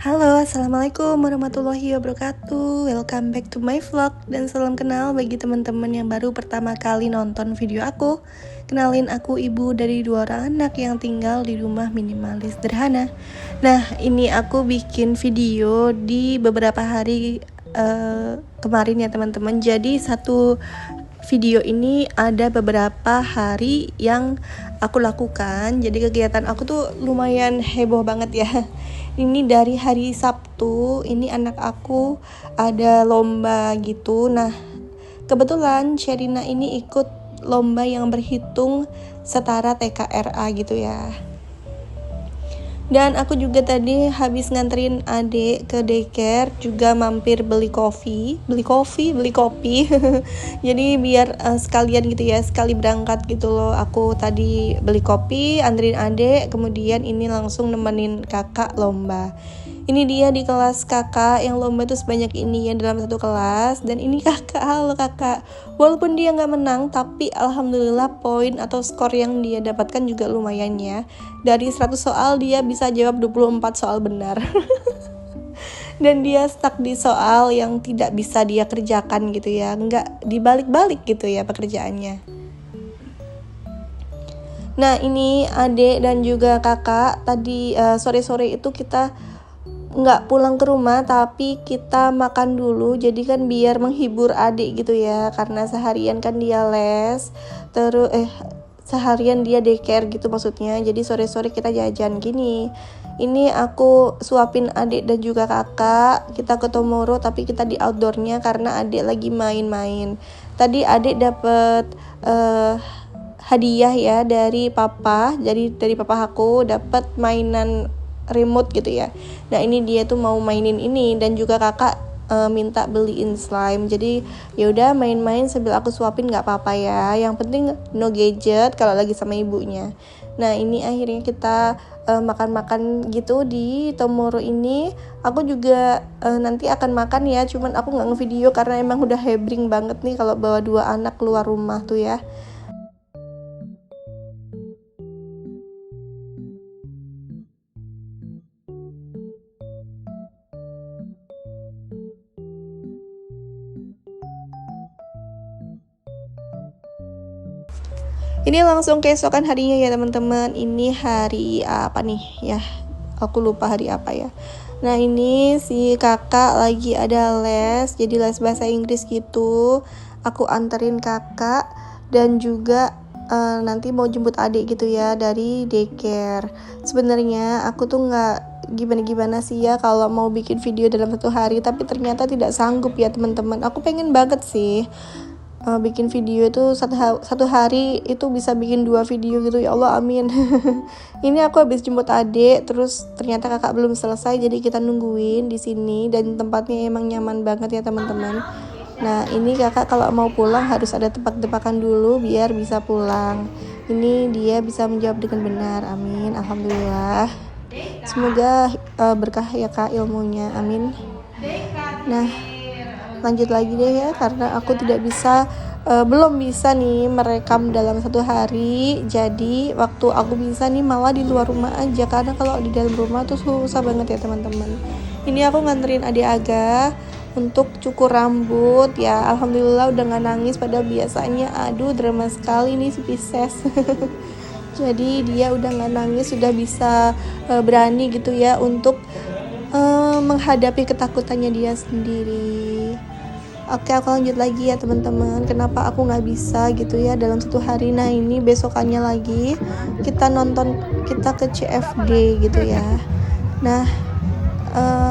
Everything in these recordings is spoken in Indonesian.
Halo, assalamualaikum warahmatullahi wabarakatuh. Welcome back to my vlog. Dan salam kenal bagi teman-teman yang baru pertama kali nonton video aku. Kenalin, aku ibu dari 2 orang anak yang tinggal di rumah minimalis sederhana. Nah, ini aku bikin video di beberapa hari kemarin ya teman-teman. Jadi satu video ini ada beberapa hari yang aku lakukan. Jadi kegiatan aku tuh lumayan heboh banget ya. Ini dari hari Sabtu, ini anak aku ada lomba gitu. Nah, kebetulan Sherina ini ikut lomba yang berhitung setara TKRA gitu ya. Dan aku juga tadi habis nganterin adik ke daycare, juga mampir beli kopi. Jadi biar sekalian gitu ya, sekali berangkat gitu loh. Aku tadi beli kopi, anterin adik, kemudian ini langsung nemenin kakak lomba. Ini dia di kelas kakak yang lomba tuh sebanyak ini ya, dalam satu kelas. Dan ini kakak, halo kakak. Walaupun dia gak menang, tapi alhamdulillah poin atau skor yang dia dapatkan juga lumayan ya. Dari 100 soal dia bisa jawab 24 soal benar. Dan dia stuck di soal yang tidak bisa dia kerjakan gitu ya, nggak dibalik-balik gitu ya pekerjaannya. Nah, ini adik dan juga kakak tadi sore-sore itu kita nggak pulang ke rumah, tapi kita makan dulu. Jadi kan biar menghibur adik gitu ya, karena seharian kan dia les, terus seharian dia daycare gitu maksudnya. Jadi sore-sore kita jajan gini. Ini aku suapin adik dan juga kakak. Kita ke Tomoro, tapi kita di outdoornya karena adik lagi main-main. Tadi adik dapet hadiah ya dari papa. Jadi dari papa aku dapat mainan remote gitu ya. Nah, ini dia tuh mau mainin ini, dan juga kakak minta beliin slime. Jadi ya udah main-main sambil aku suapin, nggak apa-apa ya. Yang penting no gadget kalau lagi sama ibunya. Nah, ini akhirnya kita makan-makan gitu di Tomoro ini. Aku juga nanti akan makan ya, cuman aku nggak ngevideo karena emang udah hebring banget nih kalau bawa 2 anak keluar rumah tuh ya. Ini langsung keesokan harinya ya teman-teman. Ini hari apa nih ya? Aku lupa hari apa ya. Nah, ini si kakak lagi ada les, jadi les bahasa Inggris gitu. Aku anterin kakak dan juga nanti mau jemput adik gitu ya dari daycare. Sebenarnya aku tuh nggak gimana-gimana sih ya kalau mau bikin video dalam 1 hari, tapi ternyata tidak sanggup ya teman-teman. Aku pengen banget sih bikin video itu satu hari itu bisa bikin 2 video gitu ya Allah, amin. Ini aku habis jemput adik, terus ternyata kakak belum selesai, jadi kita nungguin di sini, dan tempatnya emang nyaman banget ya teman-teman. Nah, ini kakak kalau mau pulang harus ada tebak-tebakan dulu biar bisa pulang. Ini dia bisa menjawab dengan benar, amin, alhamdulillah. Semoga berkah ya kak ilmunya, amin. Nah, lanjut lagi deh ya, karena aku tidak bisa belum bisa nih merekam dalam 1 hari. Jadi waktu aku bisa nih malah di luar rumah aja, karena kalau di dalam rumah tuh susah banget ya teman-teman. Ini aku nganterin adik Aga untuk cukur rambut ya. Alhamdulillah udah gak nangis, padahal biasanya aduh drama sekali nih si Pisces. Jadi dia udah gak nangis, sudah bisa berani gitu ya untuk menghadapi ketakutannya dia sendiri. Oke, aku lanjut lagi ya teman-teman. Kenapa aku nggak bisa gitu ya dalam 1 hari. Nah, ini besokannya lagi kita ke CFD gitu ya. Nah,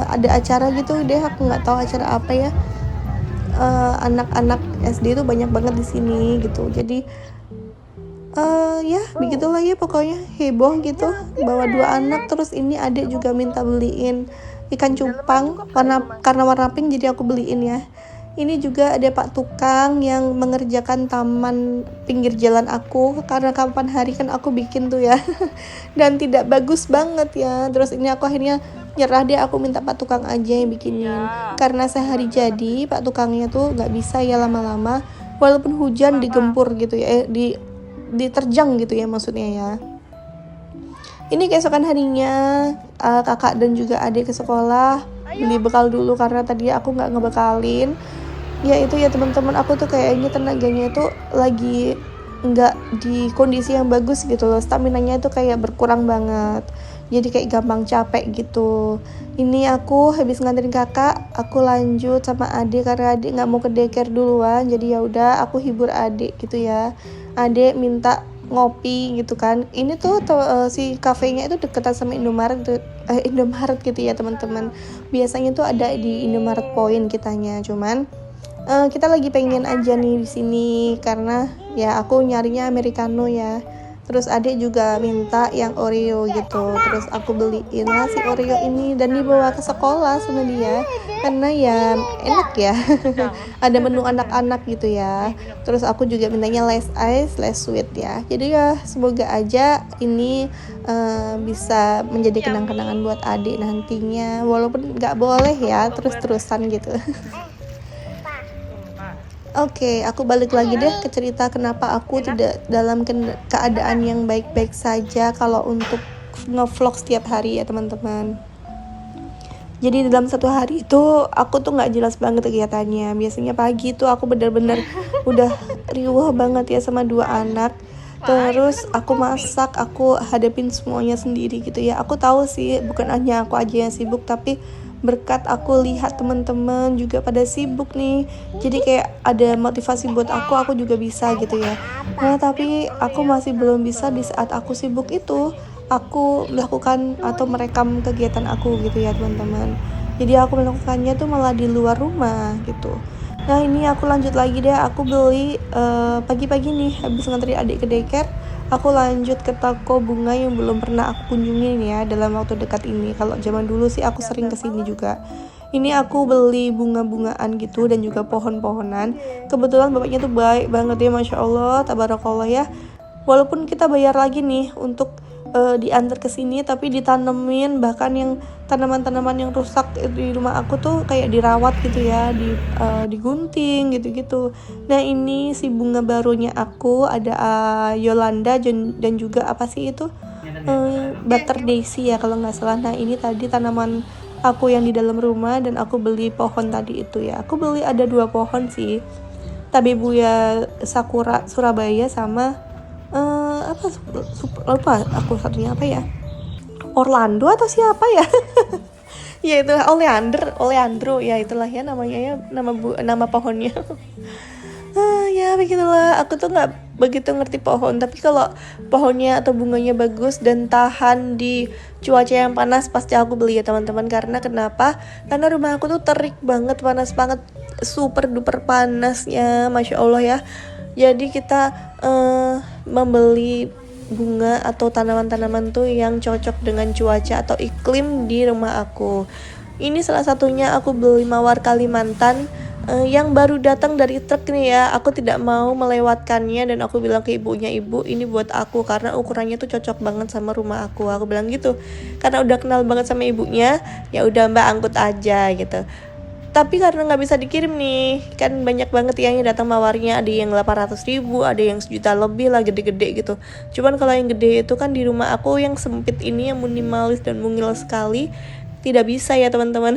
ada acara gitu deh, aku nggak tahu acara apa ya. Anak-anak SD itu banyak banget di sini gitu. Jadi ya begitulah ya, pokoknya heboh gitu. Bawa 2 anak, terus ini adik juga minta beliin ikan cupang karena warna pink, jadi aku beliin ya. Ini juga ada Pak Tukang yang mengerjakan taman pinggir jalan aku, karena kapan hari kan aku bikin tuh ya. Dan tidak bagus banget ya. Terus ini aku akhirnya nyerah deh, aku minta Pak Tukang aja yang bikinin. Karena sehari jadi Pak Tukangnya tuh gak bisa ya lama-lama, walaupun hujan digempur gitu ya, diterjang gitu ya maksudnya ya. Ini keesokan harinya kakak dan juga adik ke sekolah, beli bekal dulu karena tadi aku nggak ngebekalin. Ya itu ya teman-teman, aku tuh kayaknya tenaganya itu lagi nggak di kondisi yang bagus gitu loh, staminanya itu kayak berkurang banget, jadi kayak gampang capek gitu. Ini aku habis nganterin kakak, aku lanjut sama adik karena adik nggak mau ke daycare duluan, jadi ya udah aku hibur adik gitu ya. Adik minta ngopi gitu kan. Ini tuh si kafenya itu deketan sama Indomaret Indomaret gitu ya teman-teman. Biasanya tuh ada di Indomaret Point kitanya, cuman kita lagi pengen aja nih di sini karena ya aku nyarinya americano ya. Terus adik juga minta yang Oreo gitu. Terus aku beliin lah si Oreo ini dan dibawa ke sekolah sama dia karena ya enak ya. Ada menu anak-anak gitu ya. Terus aku juga mintanya less ice, less sweet ya. Jadi ya semoga aja ini bisa menjadi kenang-kenangan buat adik nantinya. Walaupun nggak boleh ya terus-terusan gitu. Oke, aku balik lagi deh ke cerita kenapa aku tidak dalam keadaan yang baik-baik saja kalau untuk ngevlog setiap hari ya teman-teman. Jadi dalam satu hari itu aku tuh nggak jelas banget kegiatannya. Biasanya pagi tuh aku benar-benar udah riuh banget ya sama dua anak. Terus aku masak, aku hadapin semuanya sendiri gitu ya. Aku tahu sih bukan hanya aku aja yang sibuk, tapi berkat aku lihat teman-teman juga pada sibuk nih, jadi kayak ada motivasi buat aku juga bisa gitu ya. Nah tapi aku masih belum bisa di saat aku sibuk itu aku melakukan atau merekam kegiatan aku gitu ya teman-teman. Jadi aku melakukannya tuh malah di luar rumah gitu. Nah ini aku lanjut lagi deh, aku beli pagi-pagi nih habis nganterin adik ke daycare, aku lanjut ke toko bunga yang belum pernah aku kunjungin ya dalam waktu dekat ini. Kalau zaman dulu sih aku sering kesini juga. Ini aku beli bunga-bungaan gitu dan juga pohon-pohonan. Kebetulan bapaknya tuh baik banget ya, Masya Allah, tabarakallah ya. Walaupun kita bayar lagi nih untuk diantar ke sini, tapi ditanemin, bahkan yang tanaman-tanaman yang rusak di rumah aku tuh kayak dirawat gitu ya, digunting gitu-gitu. Nah ini si bunga barunya aku ada Yolanda dan juga apa sih itu Butter Daisy ya kalau nggak salah. Nah ini tadi tanaman aku yang di dalam rumah dan aku beli pohon tadi itu ya. Aku beli ada 2 pohon sih, Tabebuya Sakura Surabaya sama apa lupa aku satunya apa ya, Orlando atau siapa ya. Ya itu Oleandro ya, itulah ya namanya ya, nama pohonnya. Ya begitulah, aku tuh nggak begitu ngerti pohon, tapi kalau pohonnya atau bunganya bagus dan tahan di cuaca yang panas pasti aku beli ya teman-teman. Karena kenapa? Karena rumah aku tuh terik banget, panas banget, super duper panasnya, Masya Allah ya. Jadi kita membeli bunga atau tanaman-tanaman tuh yang cocok dengan cuaca atau iklim di rumah aku. Ini salah satunya aku beli mawar Kalimantan yang baru datang dari truk nih ya. Aku tidak mau melewatkannya dan aku bilang ke ibunya, ibu ini buat aku karena ukurannya tuh cocok banget sama rumah aku bilang gitu. Karena udah kenal banget sama ibunya, ya udah mbak angkut aja gitu. Tapi karena nggak bisa dikirim nih, kan banyak banget yang datang mawarnya, ada yang 800.000, ada yang 1 juta lebih lah, gede-gede gitu. Cuman kalau yang gede itu kan di rumah aku yang sempit ini, yang minimalis dan mungil sekali, tidak bisa ya teman-teman.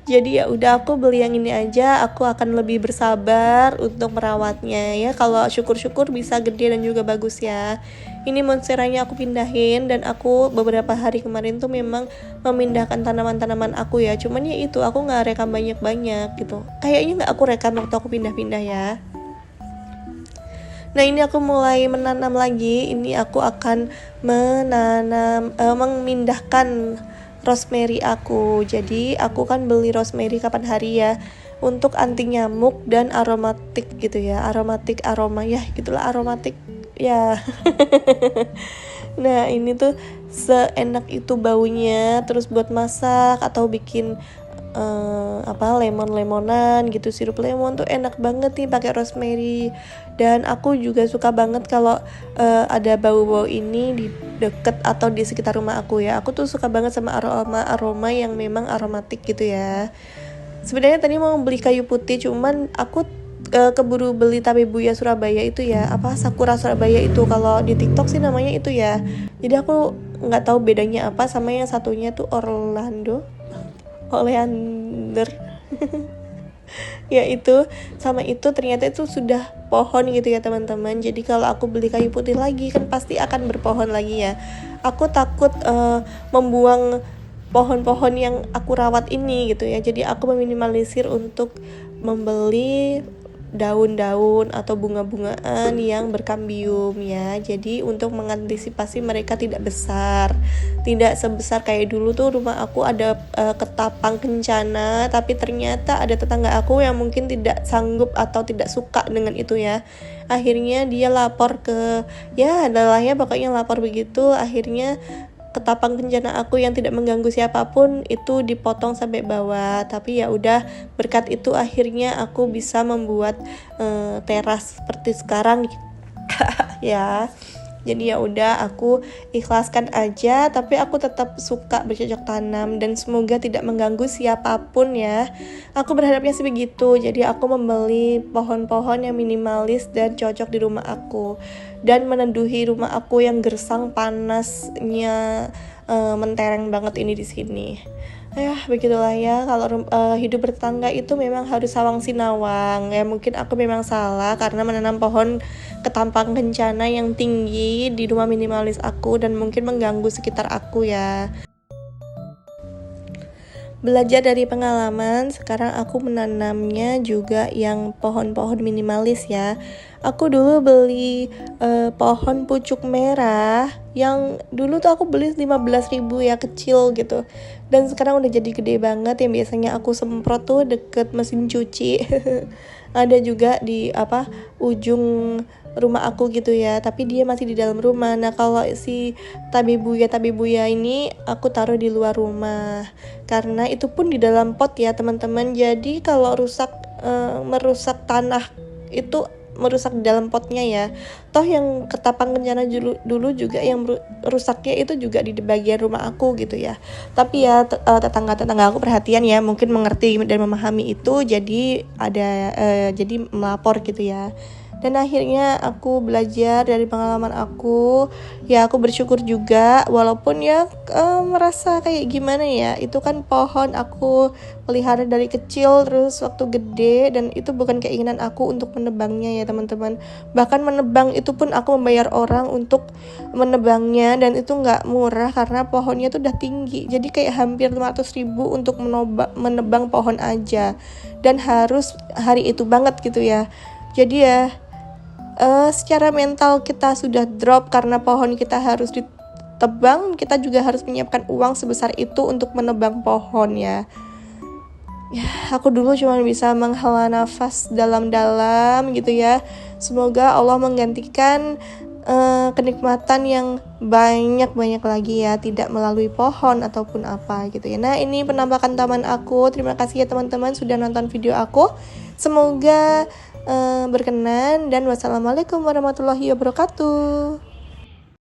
Jadi ya udah aku beli yang ini aja, aku akan lebih bersabar untuk merawatnya ya. Kalau syukur-syukur bisa gede dan juga bagus ya. Ini monsteranya aku pindahin dan aku beberapa hari kemarin tuh memang memindahkan tanaman-tanaman aku ya. Cuman ya itu aku nggak rekam banyak-banyak gitu. Kayaknya nggak aku rekam waktu aku pindah-pindah ya. Nah ini aku mulai menanam lagi. Ini aku akan memindahkan rosemary aku. Jadi aku kan beli rosemary kapan hari ya, untuk anti nyamuk dan aromatik gitu ya, aroma ya gitulah, aromatik ya. Nah ini tuh seenak itu baunya, terus buat masak atau bikin lemon-lemonan gitu, sirup lemon tuh enak banget nih pakai rosemary. Dan aku juga suka banget kalau ada bau-bau ini di deket atau di sekitar rumah aku ya. Aku tuh suka banget sama aroma yang memang aromatik gitu ya. Sebenarnya tadi mau beli kayu putih, cuman aku keburu beli Tabebuya Surabaya itu ya, Sakura Surabaya itu kalau di TikTok sih namanya itu ya. Jadi aku nggak tahu bedanya apa sama yang satunya tuh Oleander. Ya itu sama itu ternyata itu sudah pohon gitu ya teman-teman. Jadi kalau aku beli kayu putih lagi kan pasti akan berpohon lagi ya. Aku takut membuang pohon-pohon yang aku rawat ini gitu ya. Jadi aku meminimalisir untuk membeli daun-daun atau bunga-bungaan yang berkambium ya. Jadi untuk mengantisipasi mereka tidak besar, tidak sebesar kayak dulu tuh rumah aku ada ketapang kencana, tapi ternyata ada tetangga aku yang mungkin tidak sanggup atau tidak suka dengan itu ya. Akhirnya dia lapor ke adalah pokoknya lapor begitu. Akhirnya ketapang kencana aku yang tidak mengganggu siapapun itu dipotong sampai bawah. Tapi ya udah, berkat itu akhirnya aku bisa membuat teras seperti sekarang ya. Jadi ya udah, aku ikhlaskan aja, tapi aku tetap suka bercocok tanam dan semoga tidak mengganggu siapapun ya. Aku berharapnya sih begitu. Jadi aku membeli pohon-pohon yang minimalis dan cocok di rumah aku dan meneduhi rumah aku yang gersang panasnya mentereng banget ini di sini. Ya begitulah ya, kalau hidup bertetangga itu memang harus sawang sinawang ya. Mungkin aku memang salah karena menanam pohon ketampang kencana yang tinggi di rumah minimalis aku dan mungkin mengganggu sekitar aku ya. Belajar dari pengalaman, sekarang aku menanamnya juga yang pohon-pohon minimalis ya. Aku dulu beli pohon pucuk merah yang dulu tuh aku beli 15.000 ya, kecil gitu. Dan sekarang udah jadi gede banget, yang biasanya aku semprot tuh deket mesin cuci. Ada juga di ujung rumah aku gitu ya, tapi dia masih di dalam rumah. Nah kalau si tabebuya ini aku taruh di luar rumah karena itu pun di dalam pot ya teman-teman. Jadi kalau merusak tanah itu merusak di dalam potnya ya. Toh yang ketapang kencana dulu juga yang rusaknya itu juga di bagian rumah aku gitu ya. Tapi ya tetangga aku perhatian ya, mungkin mengerti dan memahami itu, jadi jadi melapor gitu ya. Dan akhirnya aku belajar dari pengalaman aku. Ya aku bersyukur juga, walaupun ya merasa kayak gimana ya, itu kan pohon aku pelihara dari kecil terus waktu gede, dan itu bukan keinginan aku untuk menebangnya ya teman-teman. Bahkan menebang itu pun aku membayar orang untuk menebangnya, dan itu nggak murah karena pohonnya tuh udah tinggi. Jadi kayak hampir 500.000 untuk menebang pohon aja, dan harus hari itu banget gitu ya. Jadi ya secara mental kita sudah drop karena pohon kita harus ditebang, kita juga harus menyiapkan uang sebesar itu untuk menebang pohon ya. Ya, aku dulu cuma bisa menghela nafas dalam-dalam gitu ya. Semoga Allah menggantikan kenikmatan yang banyak lagi ya, tidak melalui pohon ataupun apa gitu ya. Nah ini penampakan taman aku. Terima kasih ya teman-teman sudah nonton video aku. Semoga berkenan, dan wassalamualaikum warahmatullahi wabarakatuh.